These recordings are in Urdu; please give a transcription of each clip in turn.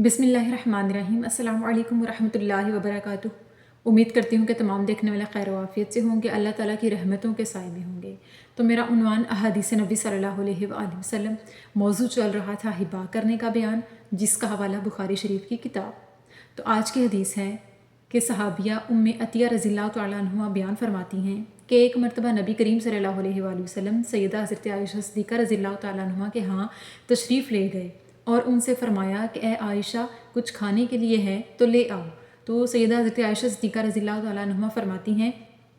بسم اللہ الرحمن الرحیم۔ السلام علیکم ورحمۃ اللہ وبرکاتہ۔ امید کرتی ہوں کہ تمام دیکھنے والے خیر و عافیت سے ہوں گے، اللہ تعالیٰ کی رحمتوں کے سائے میں ہوں گے۔ تو میرا عنوان احادیث نبی صلی اللہ علیہ وآلہ وسلم، موضوع چل رہا تھا ہبا کرنے کا بیان، جس کا حوالہ بخاری شریف کی کتاب۔ تو آج کی حدیث ہے کہ صحابیہ ام عطیہ رضی اللہ تعالیٰ عنہ بیان فرماتی ہیں کہ ایک مرتبہ نبی کریم صلی اللہ علیہ وآلہ وسلم سیدہ حضرت عائشہ صدیقہ رضی اللہ تعالیٰ عنہ کے ہاں تشریف لے گئے اور ان سے فرمایا کہ اے عائشہ، کچھ کھانے کے لیے ہے تو لے آؤ۔ تو سیدہ حضرت عائشہ صدیقہ رضی اللہ تعالیٰ عنہ فرماتی ہیں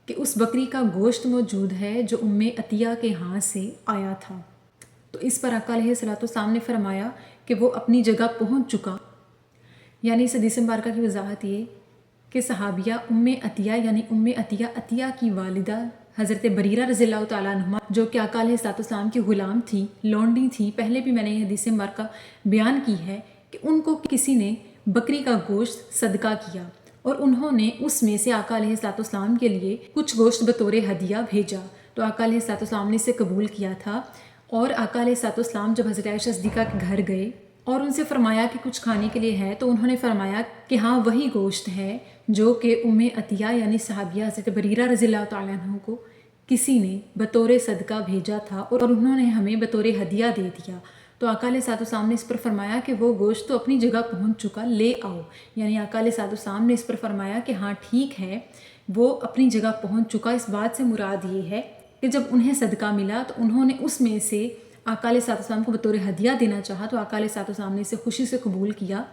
کہ اس بکری کا گوشت موجود ہے جو ام عطیہ کے ہاں سے آیا تھا۔ تو اس پر آقا علیہ الصلوۃ والسلام نے فرمایا کہ وہ اپنی جگہ پہنچ چکا۔ یعنی اس حدیث مبارکہ کی وضاحت یہ کہ صحابیہ ام عطیہ یعنی ام عطیہ عطیہ کی والدہ حضرت بریرہ رضی اللہ تعالیٰ عنہ، جو کہ آقا علیہ الصلوۃ والسلام کی غلام تھی، لونڈی تھی، پہلے بھی میں نے یہ حدیث مبارکہ بیان کی ہے کہ ان کو کسی نے بکری کا گوشت صدقہ کیا اور انہوں نے اس میں سے آقا علیہ الصلوۃ والسلام کے لیے کچھ گوشت بطور ہدیہ بھیجا۔ تو آقا علیہ الصلوۃ والسلام نے اسے قبول کیا تھا، اور آقا علیہ الصلوۃ والسلام جب حضرت عائشہ صدیقہ کے گھر گئے اور ان سے فرمایا کہ کچھ کھانے کے لیے ہے، تو انہوں نے فرمایا کہ ہاں وہی گوشت ہے جو کہ ام عطیہ یعنی صحابیہ حضرت بریرہ رضی اللہ تعالیٰ عنہ کو کسی نے بطور صدقہ بھیجا تھا اور انہوں نے ہمیں بطور ہدیہ دے دیا۔ تو آقا علیہ الصلوۃ والسلام نے اس پر فرمایا کہ وہ گوشت تو اپنی جگہ پہنچ چکا، لے آؤ۔ یعنی آقا علیہ الصلوۃ والسلام نے اس پر فرمایا کہ ہاں ٹھیک ہے، وہ اپنی جگہ پہنچ چکا۔ اس بات سے مراد یہ ہے کہ جب انہیں صدقہ ملا تو انہوں نے اس میں سے آقا علیہ الصلوۃ والسلام کو بطور ہدیہ دینا چاہا، تو آقا علیہ الصلوۃ والسلام نے اسے خوشی سے قبول کیا۔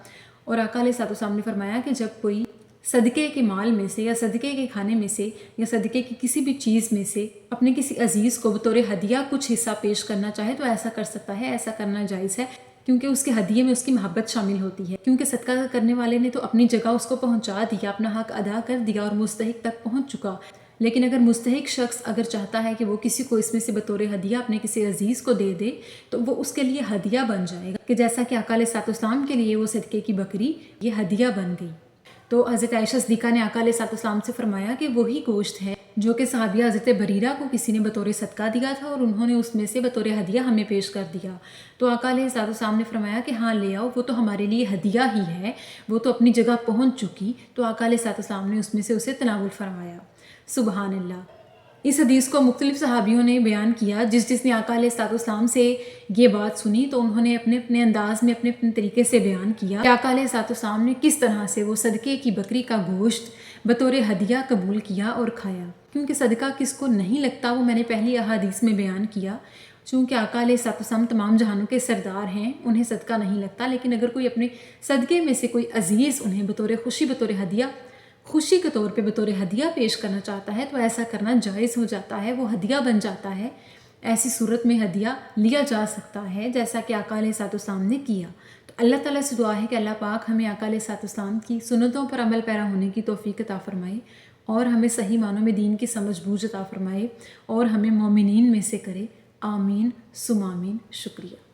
اور آقا علیہ الصلوۃ والسلام نے فرمایا کہ جب کوئی صدقے کے مال میں سے یا صدقے کے کھانے میں سے یا صدقے کی کسی بھی چیز میں سے اپنے کسی عزیز کو بطور ہدیہ کچھ حصہ پیش کرنا چاہے تو ایسا کر سکتا ہے، ایسا کرنا جائز ہے، کیونکہ اس کے ہدیے میں اس کی محبت شامل ہوتی ہے، کیونکہ صدقہ کرنے والے نے تو اپنی جگہ اس کو پہنچا دیا، اپنا حق ادا کر دیا اور مستحق تک پہنچ چکا۔ لیکن اگر مستحق شخص اگر چاہتا ہے کہ وہ کسی کو اس میں سے بطور ہدیہ اپنے کسی عزیز کو دے دے تو وہ اس کے لیے ہدیہ بن جائے گا، کہ جیسا کہ آقا علیہ الصلوۃ والسلام کے لیے وہ صدقے کی بکری یہ ہدیہ بن گئی۔ تو حضرت عائشہ صدیقہ نے آقا علیہ الصلوۃ والسلام سے فرمایا کہ وہی گوشت ہے جو کہ صحابیہ حضرت بریرہ کو کسی نے بطور صدقہ دیا تھا اور انہوں نے اس میں سے بطور ہدیہ ہمیں پیش کر دیا۔ تو آقا علیہ الصلوۃ والسلام نے فرمایا کہ ہاں لے آؤ، وہ تو ہمارے لیے ہدیہ ہی ہے، وہ تو اپنی جگہ پہنچ چکی۔ تو آقا علیہ الصلوۃ والسلام نے اس میں سے اسے تناول فرمایا۔ سبحان اللہ۔ اس حدیث کو مختلف صحابیوں نے بیان کیا، جس نے آقا علیہ الصلوۃ والسلام سے یہ بات سنی تو انہوں نے اپنے اپنے انداز میں اپنے اپنے طریقے سے بیان کیا کہ آقا علیہ الصلوۃ والسلام نے کس طرح سے وہ صدقے کی بکری کا گوشت بطور ہدیہ قبول کیا اور کھایا۔ کیونکہ صدقہ کس کو نہیں لگتا وہ میں نے پہلی احادیث میں بیان کیا، چونکہ آقا علیہ الصلوۃ والسلام تمام جہانوں کے سردار ہیں، انہیں صدقہ نہیں لگتا، لیکن اگر کوئی اپنے صدقے میں سے کوئی عزیز انہیں بطور خوشی بطور ہدیہ خوشی کے طور پہ بطور ہدیہ پیش کرنا چاہتا ہے تو ایسا کرنا جائز ہو جاتا ہے، وہ ہدیہ بن جاتا ہے۔ ایسی صورت میں ہدیہ لیا جا سکتا ہے جیسا کہ آقا علیہ الصلوۃ والسلام نے کیا۔ تو اللہ تعالیٰ سے دعا ہے کہ اللہ پاک ہمیں آقا علیہ الصلوۃ والسلام کی سنتوں پر عمل پیرا ہونے کی توفیق عطا فرمائے اور ہمیں صحیح معنوں میں دین کی سمجھ بوجھ عطا فرمائے اور ہمیں مومنین میں سے کرے۔ آمین ثم آمین۔ شکریہ۔